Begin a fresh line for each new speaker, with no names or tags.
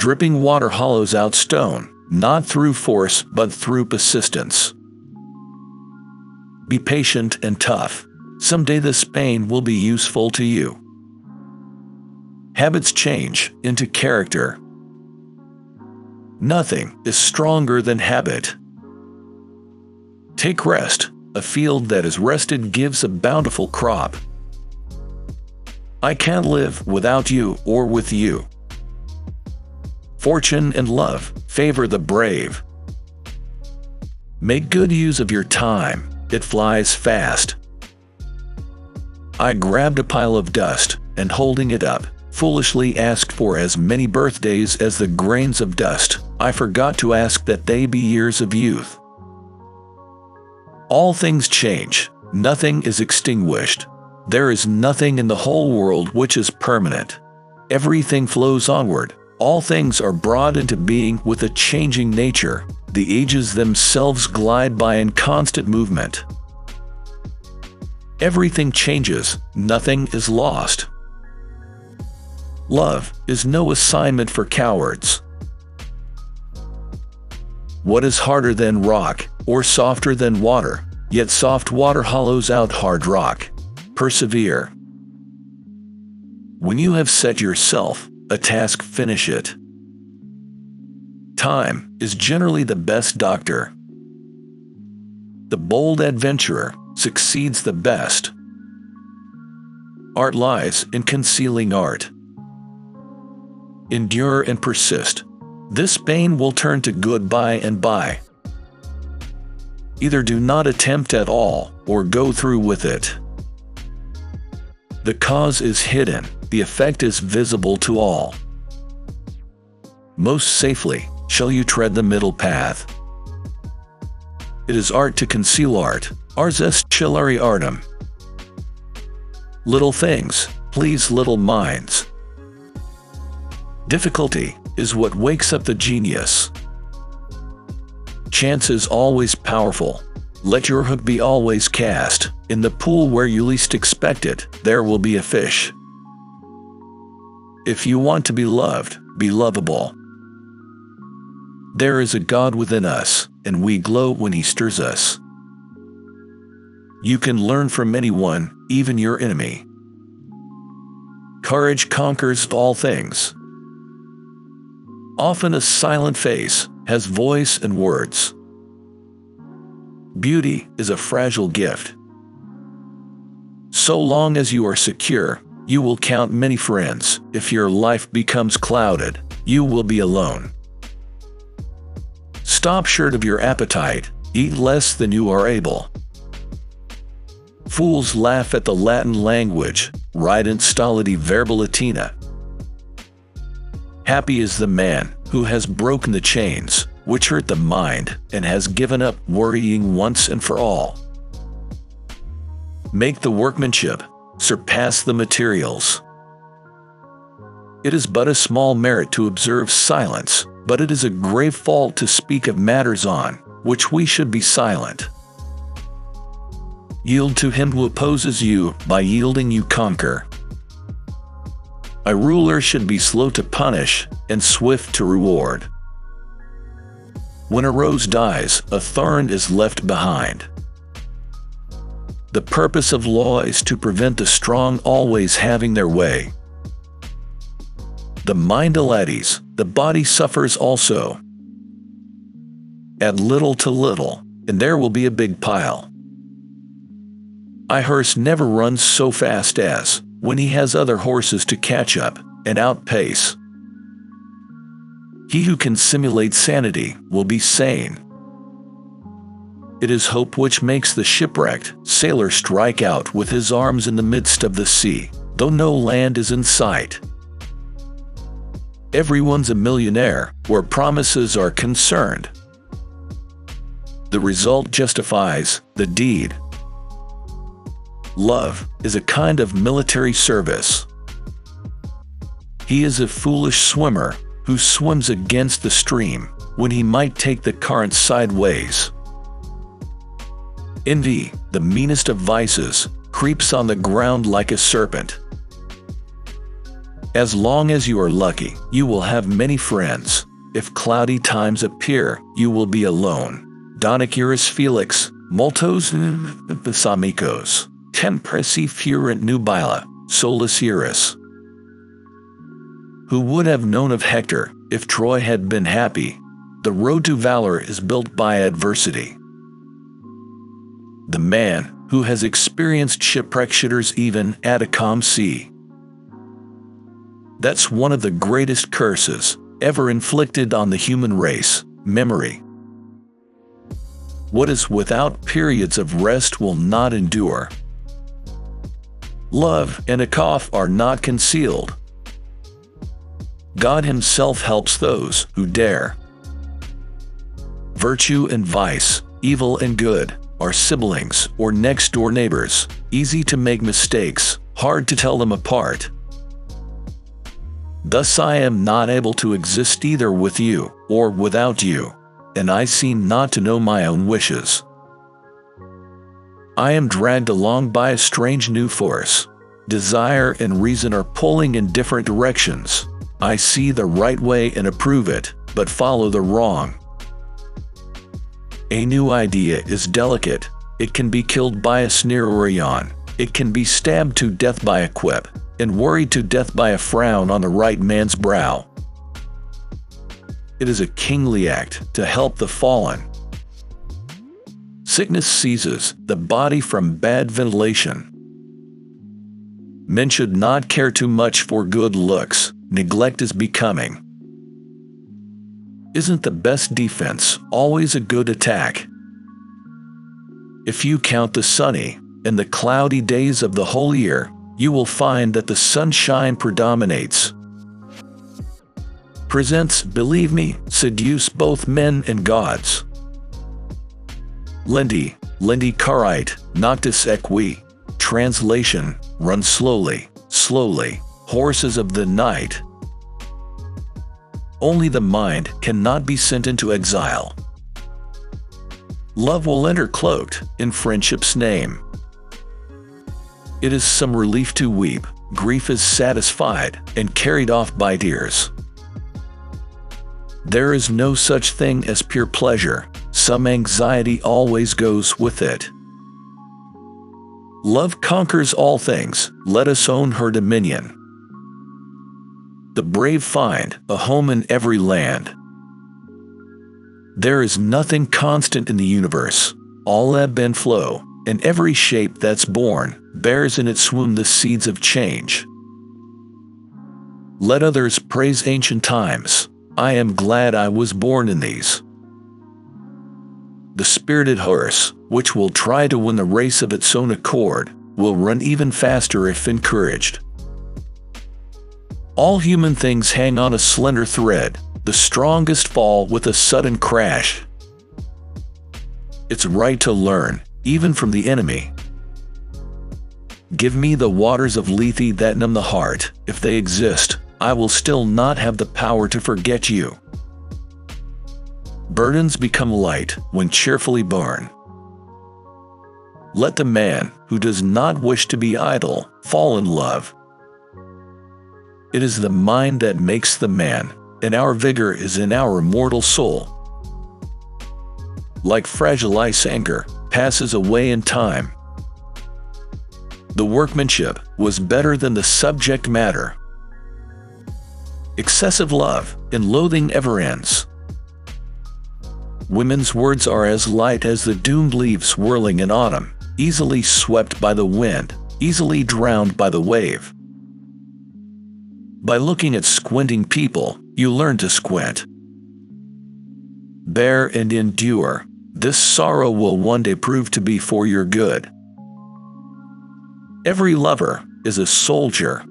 Dripping water hollows out stone, not through force but through persistence. Be patient and tough. Someday this pain will be useful to you. Habits change into character. Nothing is stronger than habit. Take rest. A field that is rested gives a bountiful crop. I can't live without you or with you. Fortune and love favor the brave. Make good use of your time. It flies fast. I grabbed a pile of dust and, holding it up, foolishly asked for as many birthdays as the grains of dust. I forgot to ask that they be years of youth. All things change. Nothing is extinguished. There is nothing in the whole world which is permanent. Everything flows onward. All things are brought into being with a changing nature. The ages themselves glide by in constant movement. Everything changes. Nothing is lost. Love is no assignment for cowards. What is harder than rock, or softer than water? Yet soft water hollows out hard rock. Persevere. When you have set yourself a task, finish it. Time is generally the best doctor. The bold adventurer succeeds the best. Art lies in concealing art. Endure and persist. This pain will turn to good by and by. Either do not attempt at all, or go through with it. The cause is hidden, the effect is visible to all. Most safely shall you tread the middle path. It is art to conceal art. Ars est celare artem. Little things please little minds. Difficulty is what wakes up the genius. Chance is always powerful. Let your hook be always cast. In the pool where you least expect it, there will be a fish. If you want to be loved, be lovable. There is a God within us, and we glow when He stirs us. You can learn from anyone, even your enemy. Courage conquers all things. Often a silent face has voice and words. Beauty is a fragile gift. So long as you are secure, you will count many friends. If your life becomes clouded, you will be alone. Stop short of your appetite, eat less than you are able. Fools laugh at the Latin language, rident stolidi verba Latina. Happy is the man who has broken the chains which hurt the mind and has given up worrying once and for all. Make the workmanship surpass the materials. It is but a small merit to observe silence, but it is a grave fault to speak of matters on which we should be silent. Yield to him who opposes you. By yielding you conquer. A ruler should be slow to punish and swift to reward. When a rose dies, a thorn is left behind. The purpose of law is to prevent the strong always having their way. The mind allades, the body suffers also. Add little to little, and there will be a big pile. A horse never runs so fast as when he has other horses to catch up and outpace. He who can simulate sanity will be sane. It is hope which makes the shipwrecked sailor strike out with his arms in the midst of the sea, though no land is in sight. Everyone's a millionaire where promises are concerned. The result justifies the deed. Love is a kind of military service. He is a foolish swimmer who swims against the stream when he might take the current sideways. Envy, the meanest of vices, creeps on the ground like a serpent. As long as you are lucky, you will have many friends. If cloudy times appear, you will be alone. Donicius Felix, multos amicos, tempresi furent nubila, solus iris. Who would have known of Hector if Troy had been happy? The road to valor is built by adversity. The man who has experienced shipwreck shudders even at a calm sea. That's one of the greatest curses ever inflicted on the human race, memory. What is without periods of rest will not endure. Love and a cough are not concealed. God Himself helps those who dare. Virtue and vice, evil and good, are siblings or next-door neighbors, easy to make mistakes, hard to tell them apart. Thus I am not able to exist either with you or without you, and I seem not to know my own wishes. I am dragged along by a strange new force. Desire and reason are pulling in different directions. I see the right way and approve it, but follow the wrong. A new idea is delicate. It can be killed by a sneer or a yawn. It can be stabbed to death by a quip, and worried to death by a frown on the right man's brow. It is a kingly act to help the fallen. Sickness seizes the body from bad ventilation. Men should not care too much for good looks. Neglect is becoming. Isn't the best defense always a good attack? If you count the sunny and the cloudy days of the whole year, you will find that the sunshine predominates. Presents, believe me, seduce both men and gods. Lendi carite, noctis equi. Translation, run slowly, slowly, horses of the night. Only the mind cannot be sent into exile. Love will enter cloaked in friendship's name. It is some relief to weep, grief is satisfied and carried off by tears. There is no such thing as pure pleasure, some anxiety always goes with it. Love conquers all things, let us own her dominion. The brave find a home in every land. There is nothing constant in the universe, all ebb and flow, and every shape that's born bears in its womb the seeds of change. Let others praise ancient times. I am glad I was born in these. The spirited horse, which will try to win the race of its own accord, will run even faster if encouraged. All human things hang on a slender thread, the strongest fall with a sudden crash. It's right to learn, even from the enemy. Give me the waters of Lethe that numb the heart. If they exist, I will still not have the power to forget you. Burdens become light when cheerfully borne. Let the man who does not wish to be idle fall in love. It is the mind that makes the man, and our vigor is in our immortal soul. Like fragile ice anchor, passes away in time. The workmanship was better than the subject matter. Excessive love and loathing ever ends. Women's words are as light as the doomed leaves whirling in autumn, easily swept by the wind, easily drowned by the wave. By looking at squinting people, you learn to squint. Bear and endure. This sorrow will one day prove to be for your good. Every lover is a soldier